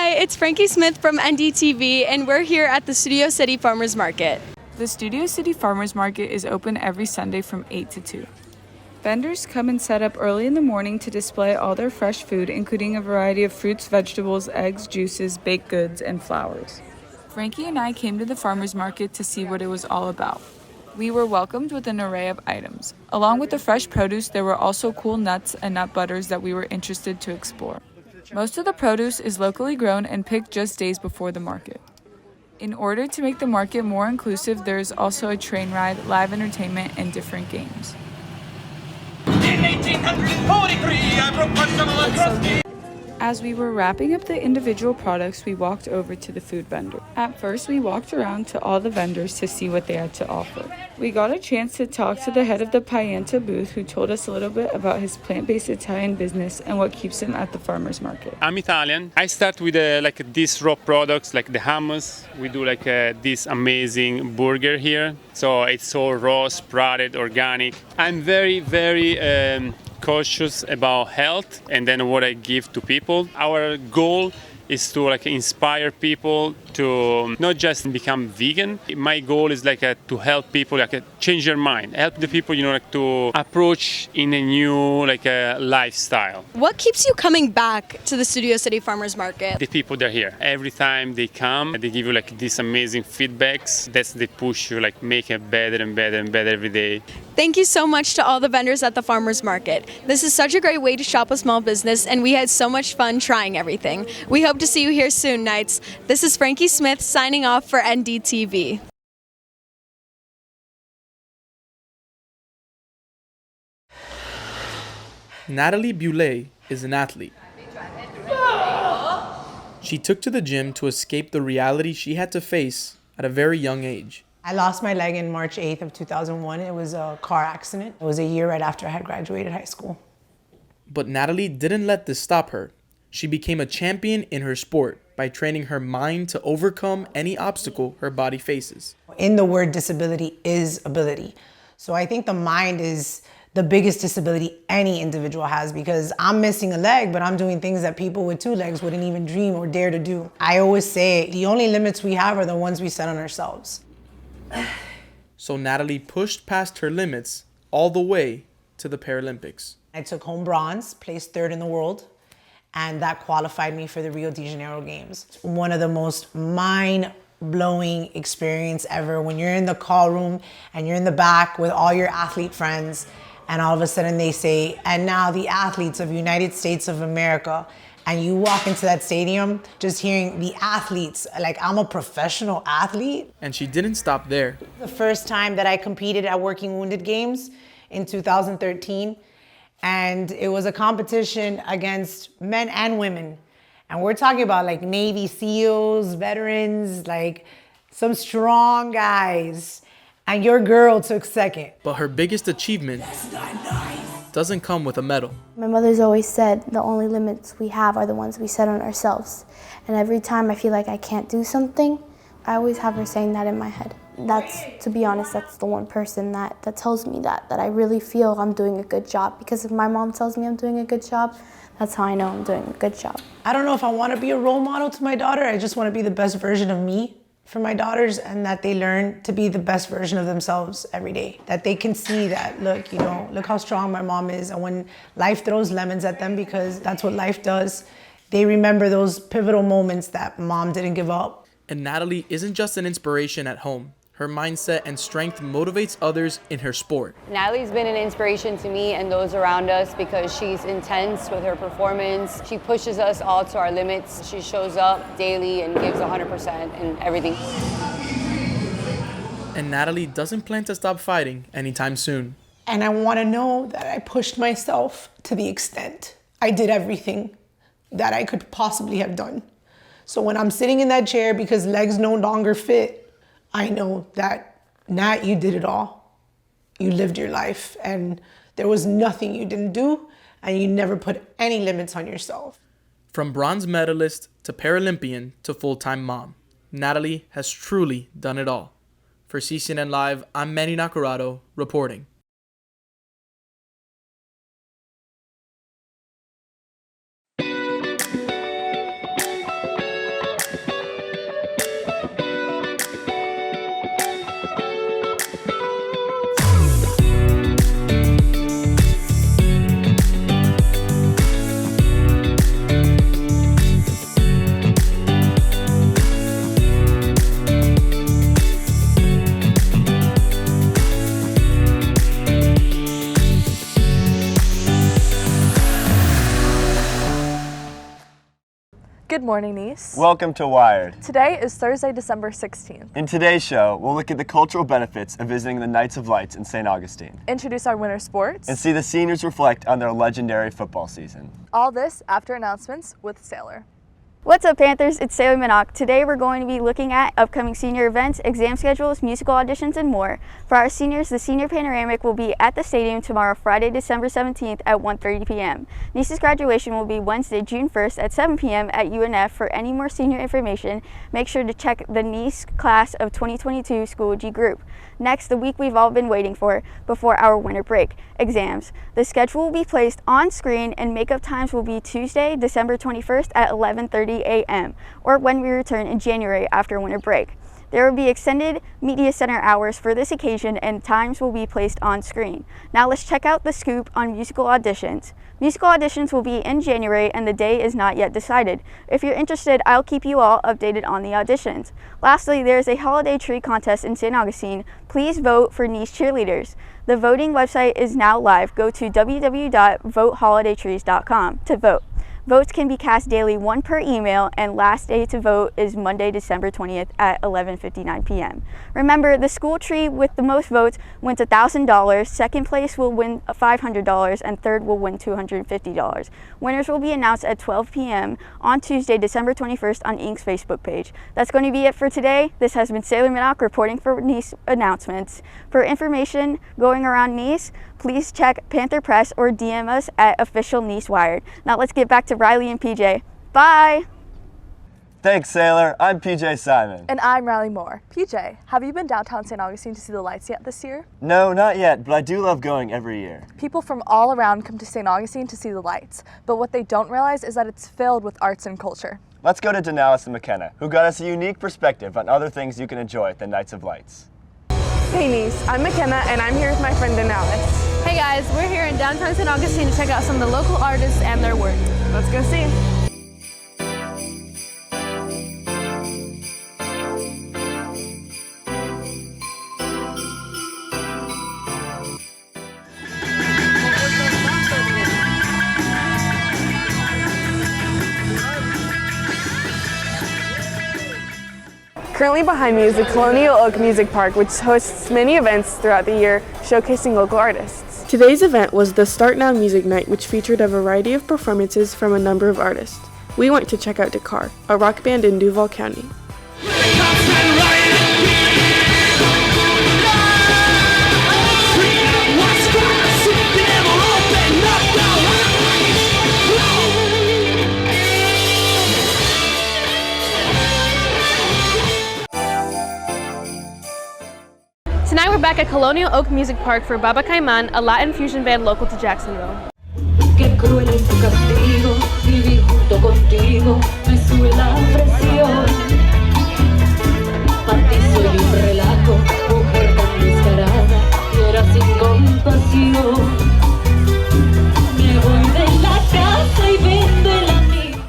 Hi, it's Frankie Smith from NDTV, and we're here at the Studio City Farmers Market. The Studio City Farmers Market is open every Sunday from 8 to 2. Vendors come and set up early in the morning to display all their fresh food, including a variety of fruits, vegetables, eggs, juices, baked goods, and flowers. Frankie and I came to the farmers market to see what it was all about. We were welcomed with an array of items. Along with the fresh produce, there were also cool nuts and nut butters that we were interested to explore. Most of the produce is locally grown and picked just days before the market. In order to make the market more inclusive, there is also a train ride, live entertainment, and different games. In 1843, I broke my shovel across the... As we were wrapping up the individual products, we walked over to the food vendor. At first, we walked around to all the vendors to see what they had to offer. We got a chance to talk to the head of the Pianta booth, who told us a little bit about his plant-based Italian business and what keeps him at the farmer's market. I'm Italian. I start with these raw products like the hummus. We do this amazing burger here. So it's all raw, sprouted, organic. I'm very cautious about health and then what I give to people. Our goal is to inspire people to not just become vegan. My goal is to help people change their mind, help the people to approach in a new lifestyle. What keeps you coming back to the Studio City Farmers Market? The people that are here. Every time they come, they give you these amazing feedbacks. They push you make it better and better and better every day. Thank you so much to all the vendors at the farmers market. This is such a great way to shop a small business, and we had so much fun trying everything. We hope to see you here soon, Knights. This is Frankie Smith signing off for NDTV. Natalie Bulay is an athlete. She took to the gym to escape the reality she had to face at a very young age. I lost my leg in March 8th of 2001. It was a car accident. It was a year right after I had graduated high school. But Natalie didn't let this stop her. She became a champion in her sport by training her mind to overcome any obstacle her body faces. In the word disability is ability. So I think the mind is the biggest disability any individual has, because I'm missing a leg, but I'm doing things that people with two legs wouldn't even dream or dare to do. I always say the only limits we have are the ones we set on ourselves. So Natalie pushed past her limits all the way to the Paralympics. I took home bronze, placed third in the world, and that qualified me for the Rio de Janeiro Games. One of the most mind-blowing experience ever when you're in the call room and you're in the back with all your athlete friends, and all of a sudden they say, and now the athletes of United States of America. And you walk into that stadium, just hearing the athletes, I'm a professional athlete. And she didn't stop there. The first time that I competed at Working Wounded Games in 2013, and it was a competition against men and women. And we're talking about Navy SEALs, veterans, some strong guys. And your girl took second. But her biggest achievement doesn't come with a medal. My mother's always said the only limits we have are the ones we set on ourselves. And every time I feel like I can't do something, I always have her saying that in my head. To be honest, that's the one person that tells me that I really feel I'm doing a good job. Because if my mom tells me I'm doing a good job, that's how I know I'm doing a good job. I don't know if I want to be a role model to my daughter. I just want to be the best version of me for my daughters, and that they learn to be the best version of themselves every day. That they can see that, look how strong my mom is. And when life throws lemons at them, because that's what life does, they remember those pivotal moments that mom didn't give up. And Natalie isn't just an inspiration at home. Her mindset and strength motivates others in her sport. Natalie's been an inspiration to me and those around us because she's intense with her performance. She pushes us all to our limits. She shows up daily and gives 100% in everything. And Natalie doesn't plan to stop fighting anytime soon. And I want to know that I pushed myself to the extent. I did everything that I could possibly have done. So when I'm sitting in that chair because legs no longer fit, I know that, Nat, you did it all. You lived your life, and there was nothing you didn't do, and you never put any limits on yourself. From bronze medalist to Paralympian to full-time mom, Natalie has truly done it all. For CCNN Live, I'm Manny Nacarado reporting. Good morning, Nice. Welcome to Wired. Today is Thursday, December 16th. In today's show, we'll look at the cultural benefits of visiting the Knights of Lights in St. Augustine. Introduce our winter sports. And see the seniors reflect on their legendary football season. All this after announcements with Sailor. What's up, Panthers? It's Sailor Minock. Today we're going to be looking at upcoming senior events, exam schedules, musical auditions, and more. For our seniors, the Senior Panoramic will be at the stadium tomorrow, Friday, December 17th at 1:30 p.m. Nice's graduation will be Wednesday, June 1st at 7 p.m. at UNF. For any more senior information, make sure to check the Nice Class of 2022 Schoology group. Next, the week we've all been waiting for before our winter break, exams. The schedule will be placed on screen and makeup times will be Tuesday, December 21st at 11:30 a.m. or when we return in January after winter break. There will be extended media center hours for this occasion and times will be placed on screen. Now let's check out the scoop on musical auditions. Musical auditions will be in January and the day is not yet decided. If you're interested, I'll keep you all updated on the auditions. Lastly, there is a holiday tree contest in St. Augustine. Please vote for Nice cheerleaders. The voting website is now live. Go to www.voteholidaytrees.com to vote. Votes can be cast daily, one per email, and last day to vote is Monday, December 20th at 11:59 p.m. Remember, the school tree with the most votes wins $1,000, second place will win $500, and third will win $250. Winners will be announced at 12 p.m. on Tuesday, December 21st on Inc.'s Facebook page. That's going to be it for today. This has been Sailor Minock reporting for Nice announcements. For information going around Nice, please check Panther Press or DM us at Official Nice Wired. Now let's get back to Riley and PJ. Bye! Thanks, Sailor. I'm PJ Simon. And I'm Riley Moore. PJ, have you been downtown St. Augustine to see the lights yet this year? No, not yet, but I do love going every year. People from all around come to St. Augustine to see the lights, but what they don't realize is that it's filled with arts and culture. Let's go to Denalice and McKenna, who got us a unique perspective on other things you can enjoy at the Knights of Lights. Hey Nice, I'm McKenna and I'm here with my friend Denalice. Hey guys, we're here in downtown St. Augustine to check out some of the local artists and their work. Let's go see. Currently behind me is the Colonial Oak Music Park, which hosts many events throughout the year showcasing local artists. Today's event was the Start Now Music Night, which featured a variety of performances from a number of artists. We went to check out Dakar, a rock band in Duval County. Tonight we're back at Colonial Oak Music Park for Baba Caiman, a Latin fusion band local to Jacksonville. Qué cruel es tu castigo, vivir junto contigo, me sube la presión. Para ti soy un relajo, mujer tan descarada, fiera sin compasión. Me voy de la casa y vendo el amigo.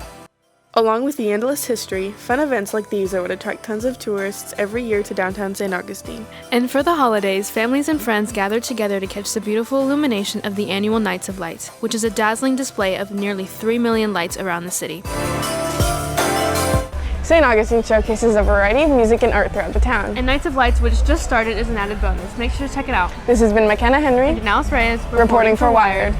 Along with the endless history, fun events like these are what attract tons of tourists every year to downtown St. Augustine. And for the holidays, families and friends gather together to catch the beautiful illumination of the annual Nights of Lights, which is a dazzling display of nearly 3 million lights around the city. St. Augustine showcases a variety of music and art throughout the town. And Nights of Lights, which just started, is an added bonus. Make sure to check it out. This has been McKenna Henry and Denalice Reyes reporting for Wired.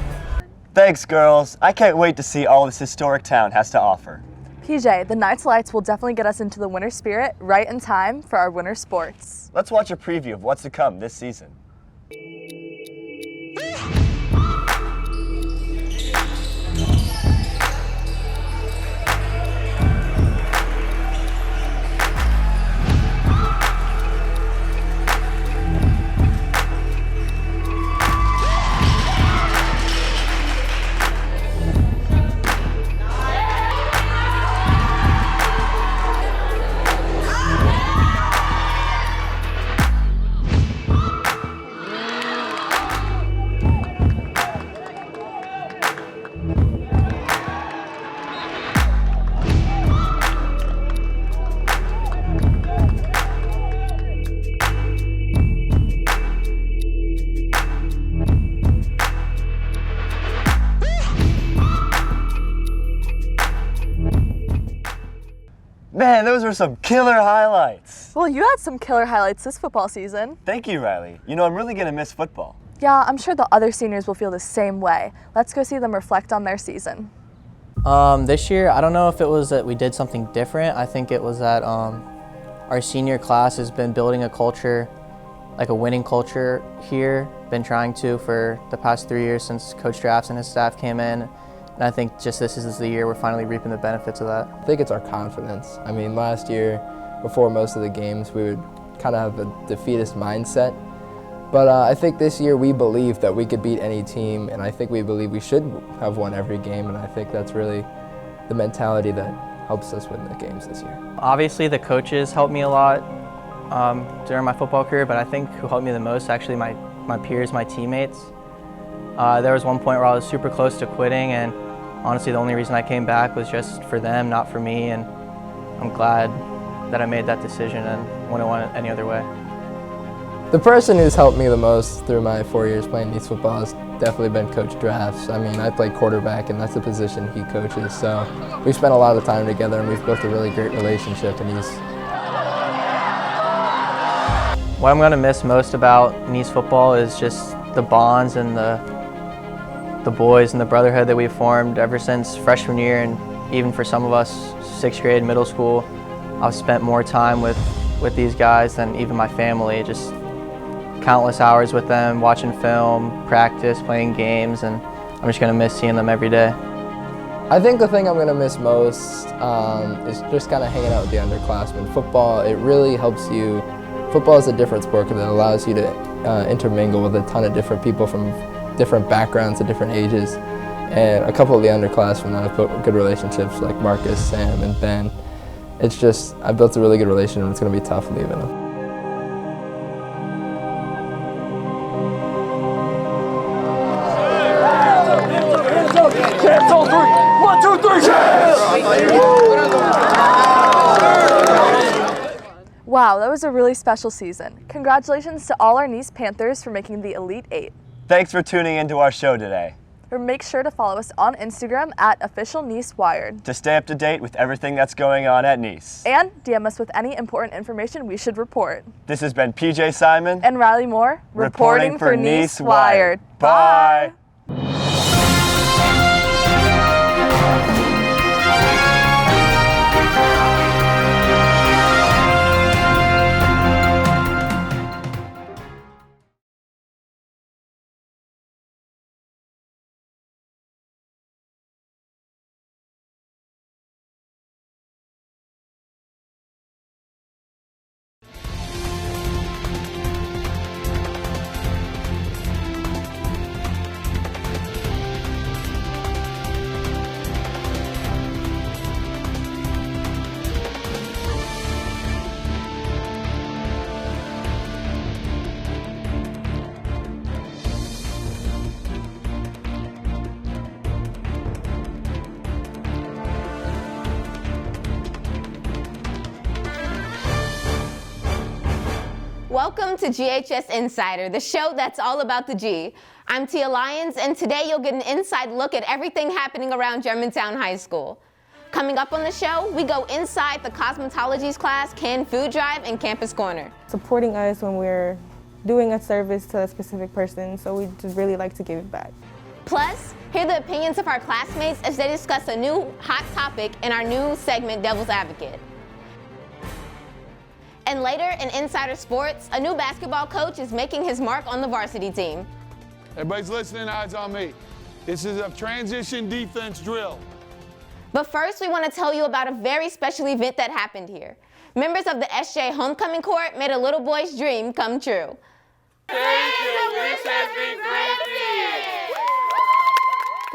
Thanks, girls. I can't wait to see all this historic town has to offer. PJ, the Knights Lights will definitely get us into the winter spirit right in time for our winter sports. Let's watch a preview of what's to come this season. Man, those were some killer highlights. Well, you had some killer highlights this football season. Thank you, Riley. You know, I'm really gonna miss football. Yeah, I'm sure the other seniors will feel the same way. Let's go see them reflect on their season. This year, I don't know if it was that we did something different. I think it was that our senior class has been building a culture, like a winning culture here, been trying to for the past 3 years since Coach Drafts and his staff came in. And I think just this is the year we're finally reaping the benefits of that. I think it's our confidence. I mean, last year, before most of the games, we would kind of have a defeatist mindset. But I think this year we believe that we could beat any team, and I think we believe we should have won every game, and I think that's really the mentality that helps us win the games this year. Obviously, the coaches helped me a lot during my football career, but I think who helped me the most, actually my peers, my teammates. There was one point where I was super close to quitting, and honestly, the only reason I came back was just for them, not for me, and I'm glad that I made that decision and wouldn't want it any other way. The person who's helped me the most through my 4 years playing youth football has definitely been Coach Drafts. I mean, I play quarterback, and that's the position he coaches, so we've spent a lot of time together, and we've built a really great relationship, and he's... What I'm going to miss most about Nice football is just the bonds and the boys and the brotherhood that we've formed ever since freshman year, and even for some of us, 6th grade, middle school. I've spent more time with these guys than even my family, just countless hours with them, watching film, practice, playing games, and I'm just going to miss seeing them every day. I think the thing I'm going to miss most is just kind of hanging out with the underclassmen. Football, it really helps you. Football is a different sport because it allows you to intermingle with a ton of different people from different backgrounds and different ages. And a couple of the underclassmen that I've built good relationships, like Marcus, Sam, and Ben. It's just, I've built a really good relationship, and it's going to be tough leaving them. Chance on three. 1, 2, 3, chance! Wow, that was a really special season. Congratulations to all our Nice Panthers for making the Elite Eight. Thanks for tuning into our show today. Make sure to follow us on Instagram at @officialnicewired to stay up to date with everything that's going on at Nice. And DM us with any important information we should report. This has been PJ Simon and Riley Moore reporting for Nice Wired. Bye. Welcome to GHS Insider, the show that's all about the G. I'm Tia Lyons, and today you'll get an inside look at everything happening around Germantown High School. Coming up on the show, we go inside the cosmetologies class, canned food drive, and campus corner. Supporting us when we're doing a service to a specific person, so we just really like to give it back. Plus, hear the opinions of our classmates as they discuss a new hot topic in our new segment, Devil's Advocate. And later in Insider Sports, a new basketball coach is making his mark on the varsity team. Everybody's listening, eyes on me. This is a transition defense drill. But first, we want to tell you about a very special event that happened here. Members of the SJ Homecoming Court made a little boy's dream come true. Thank you, this has been granted.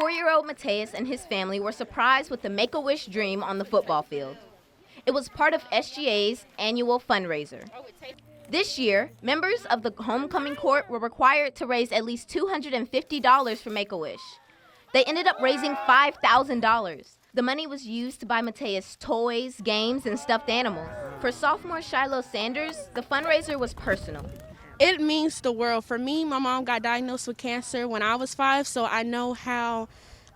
4-year-old Mateus and his family were surprised with the Make-A-Wish dream on the football field. It was part of SGA's annual fundraiser. This year, members of the homecoming court were required to raise at least $250 for Make-A-Wish. They ended up raising $5,000. The money was used to buy Mateus toys, games, and stuffed animals. For sophomore Shiloh Sanders, the fundraiser was personal. It means the world. For me, my mom got diagnosed with cancer when I was 5, so I know how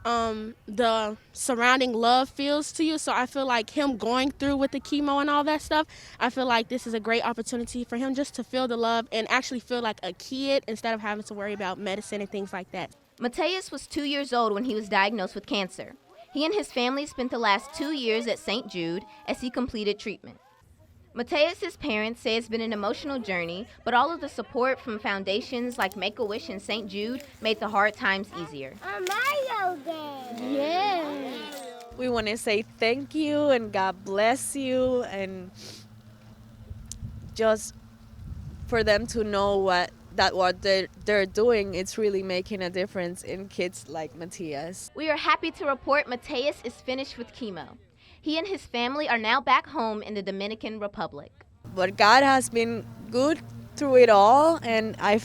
the surrounding love feels to you. So I feel like him going through with the chemo and all that stuff, I feel like this is a great opportunity for him just to feel the love and actually feel like a kid instead of having to worry about medicine and things like that. Mateus was 2 years old when he was diagnosed with cancer. He and his family spent the last 2 years at St. Jude as he completed treatment. Mateus' parents say it's been an emotional journey, but all of the support from foundations like Make-A-Wish and St. Jude made the hard times easier. A Mario game. Yeah. We want to say thank you and God bless you, and just for them to know what they're doing, it's really making a difference in kids like Mateus. We are happy to report Mateus is finished with chemo. He and his family are now back home in the Dominican Republic. But God has been good through it all, and I've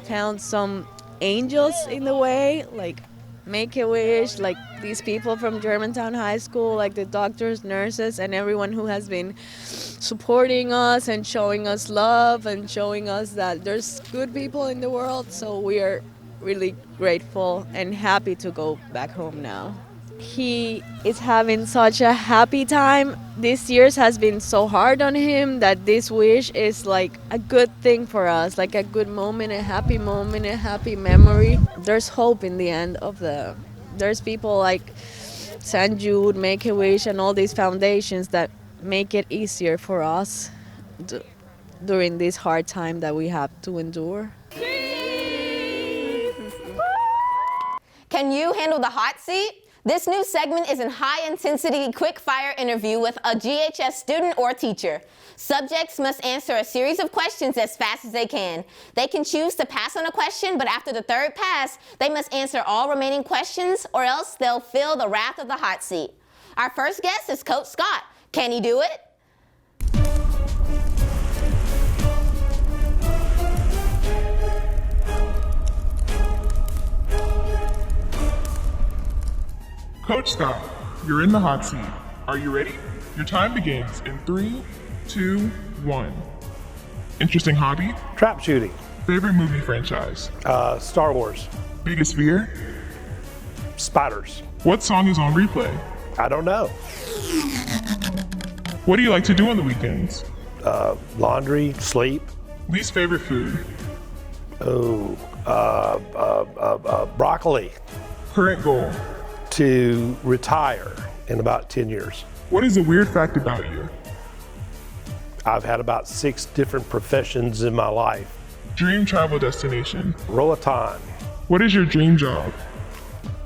found some angels in the way, like Make-A-Wish, like these people from Germantown High School, like the doctors, nurses, and everyone who has been supporting us and showing us love and showing us that there's good people in the world. So we are really grateful and happy to go back home now. He is having such a happy time. This year has been so hard on him that this wish is like a good thing for us, like a good moment, a happy memory. There's hope in the end of there's people like St. Jude, Make-A-Wish, and all these foundations that make it easier for us during this hard time that we have to endure. Can you handle the hot seat? This new segment is a high-intensity, quick-fire interview with a GHS student or teacher. Subjects must answer a series of questions as fast as they can. They can choose to pass on a question, but after the third pass, they must answer all remaining questions, or else they'll feel the wrath of the hot seat. Our first guest is Coach Scott. Can he do it? Coach Scott, you're in the hot seat. Are you ready? Your time begins in 3, 2, 1. Interesting hobby? Trap shooting. Favorite movie franchise? Star Wars. Biggest fear? Spiders. What song is on replay? I don't know. What do you like to do on the weekends? Laundry, sleep. Least favorite food? Broccoli. Current goal? To retire in about 10 years. What is a weird fact about you? I've had about 6 different professions in my life. Dream travel destination? Roatan. What is your dream job?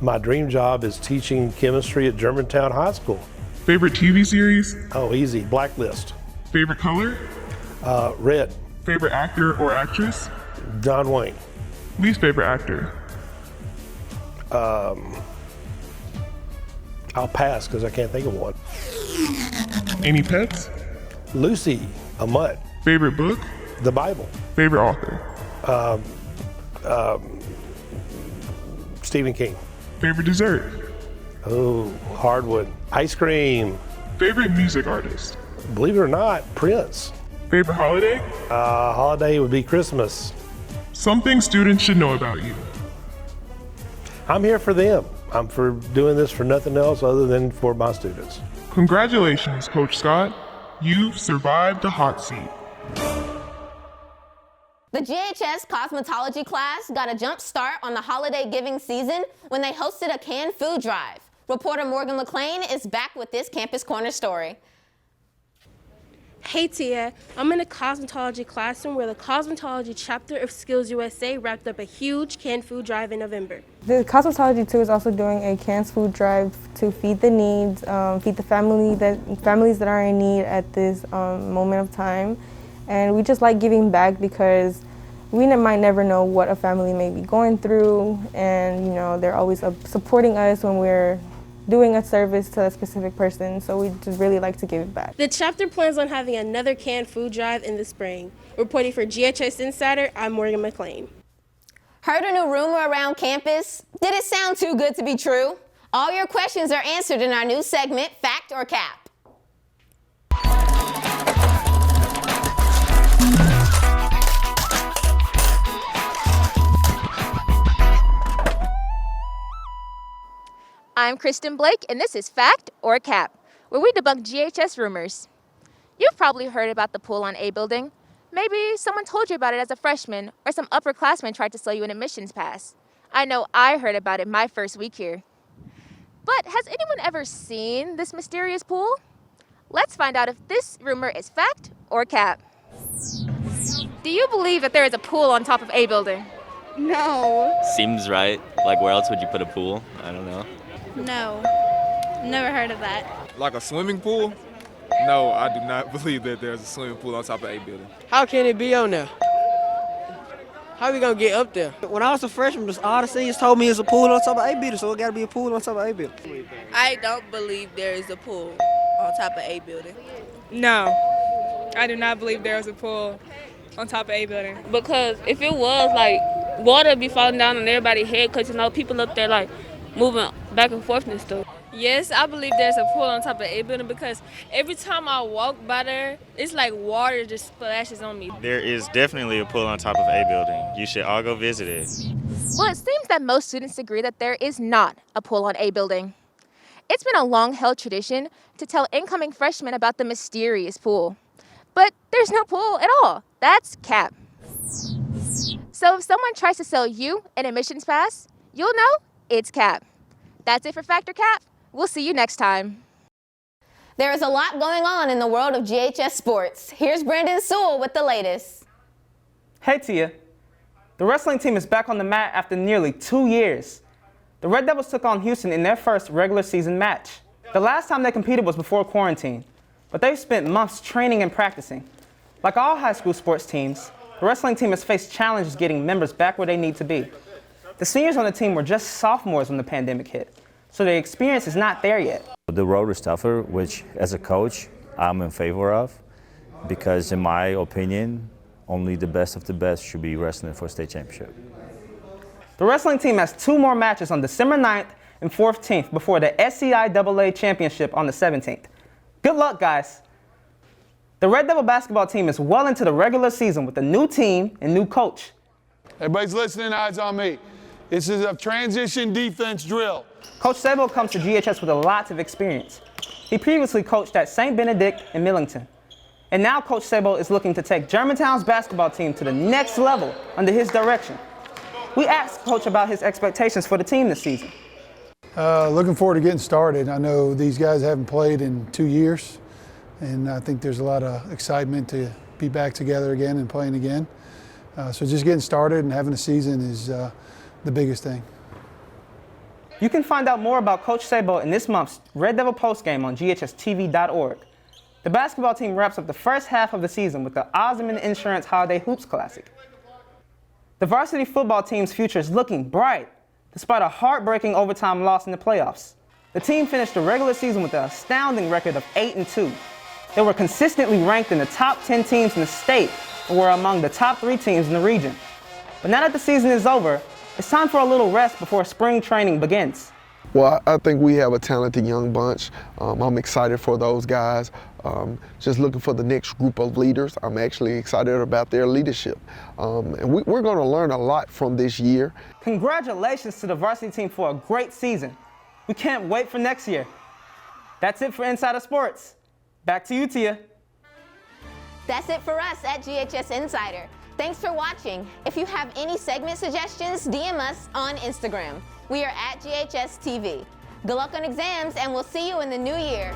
My dream job is teaching chemistry at Germantown High School. Favorite TV series? Oh, easy. Blacklist. Favorite color? Red. Favorite actor or actress? John Wayne. Least favorite actor? I'll pass because I can't think of one. Any pets? Lucy, a mutt. Favorite book? The Bible. Favorite author? Stephen King. Favorite dessert? Oh, hardwood. Ice cream. Favorite music artist? Believe it or not, Prince. Favorite holiday? Holiday would be Christmas. Something students should know about you. I'm here for them. I'm for doing this for nothing else other than for my students. Congratulations, Coach Scott. You've survived the hot seat. The GHS cosmetology class got a jump start on the holiday giving season when they hosted a canned food drive. Reporter Morgan McLean is back with this Campus Corner story. Hey Tia, I'm in a cosmetology classroom where the cosmetology chapter of Skills USA wrapped up a huge canned food drive in November. The cosmetology too is also doing a canned food drive to feed the needs, feed the families that are in need at this moment of time. And we just like giving back because we might never know what a family may be going through, and they're always supporting us when we're doing a service to a specific person, so we just really like to give it back. The chapter plans on having another canned food drive in the spring. Reporting for GHS Insider, I'm Morgan McLean. Heard a new rumor around campus? Did it sound too good to be true? All your questions are answered in our new segment, Fact or Cap. I'm Kristen Blake, and this is Fact or Cap, where we debunk GHS rumors. You've probably heard about the pool on A building. Maybe someone told you about it as a freshman, or some upperclassman tried to sell you an admissions pass. I know I heard about it my first week here. But has anyone ever seen this mysterious pool? Let's find out if this rumor is fact or cap. Do you believe that there is a pool on top of A building? No. Seems right. Like, where else would you put a pool? I don't know. No. Never heard of that. Like a swimming pool? No, I do not believe that there's a swimming pool on top of A building. How can it be on there? How we gonna get up there? When I was a freshman, all the seniors told me it's a pool on top of A building, so it gotta be a pool on top of A building. I don't believe there is a pool on top of A building. No, I do not believe there is a pool on top of A building. Because if it was, like, water would be falling down on everybody's head because, you know, people up there, like, moving back and forth and stuff. Yes, I believe there's a pool on top of A building because every time I walk by there, it's like water just splashes on me. There is definitely a pool on top of A building. You should all go visit it. Well, it seems that most students agree that there is not a pool on A building. It's been a long-held tradition to tell incoming freshmen about the mysterious pool. But there's no pool at all. That's cap. So if someone tries to sell you an admissions pass, you'll know it's cap. That's it for Fact or Cap. We'll see you next time. There is a lot going on in the world of GHS sports. Here's Brandon Sewell with the latest. Hey Tia. The wrestling team is back on the mat after nearly 2 years. The Red Devils took on Houston in their first regular season match. The last time they competed was before quarantine, but they've spent months training and practicing. Like all high school sports teams, the wrestling team has faced challenges getting members back where they need to be. The seniors on the team were just sophomores when the pandemic hit, so their experience is not there yet. The road is tougher, which as a coach, I'm in favor of, because in my opinion, only the best of the best should be wrestling for a state championship. The wrestling team has 2 more matches on December 9th and 14th before the SCIAA Championship on the 17th. Good luck, guys. The Red Devil basketball team is well into the regular season with a new team and new coach. Everybody's listening, eyes on me. This is a transition defense drill. Coach Sabo comes to GHS with a lot of experience. He previously coached at St. Benedict and Millington. And now Coach Sabo is looking to take Germantown's basketball team to the next level under his direction. We asked Coach about his expectations for the team this season. Looking forward to getting started. I know these guys haven't played in 2 years, and I think there's a lot of excitement to be back together again and playing again. So just getting started and having a season is the biggest thing. You can find out more about Coach Sabo in this month's Red Devil postgame on ghstv.org. The basketball team wraps up the first half of the season with the Osmond Insurance Holiday Hoops Classic. The varsity football team's future is looking bright, despite a heartbreaking overtime loss in the playoffs. The team finished the regular season with an astounding record of 8-2. They were consistently ranked in the top 10 teams in the state and were among the top 3 teams in the region. But now that the season is over, it's time for a little rest before spring training begins. Well, I think we have a talented young bunch. I'm excited for those guys. Just looking for the next group of leaders. I'm actually excited about their leadership. And we're going to learn a lot from this year. Congratulations to the varsity team for a great season. We can't wait for next year. That's it for Insider Sports. Back to you, Tia. That's it for us at GHS Insider. Thanks for watching. If you have any segment suggestions, DM us on Instagram. We are at GHS TV. Good luck on exams, and we'll see you in the new year.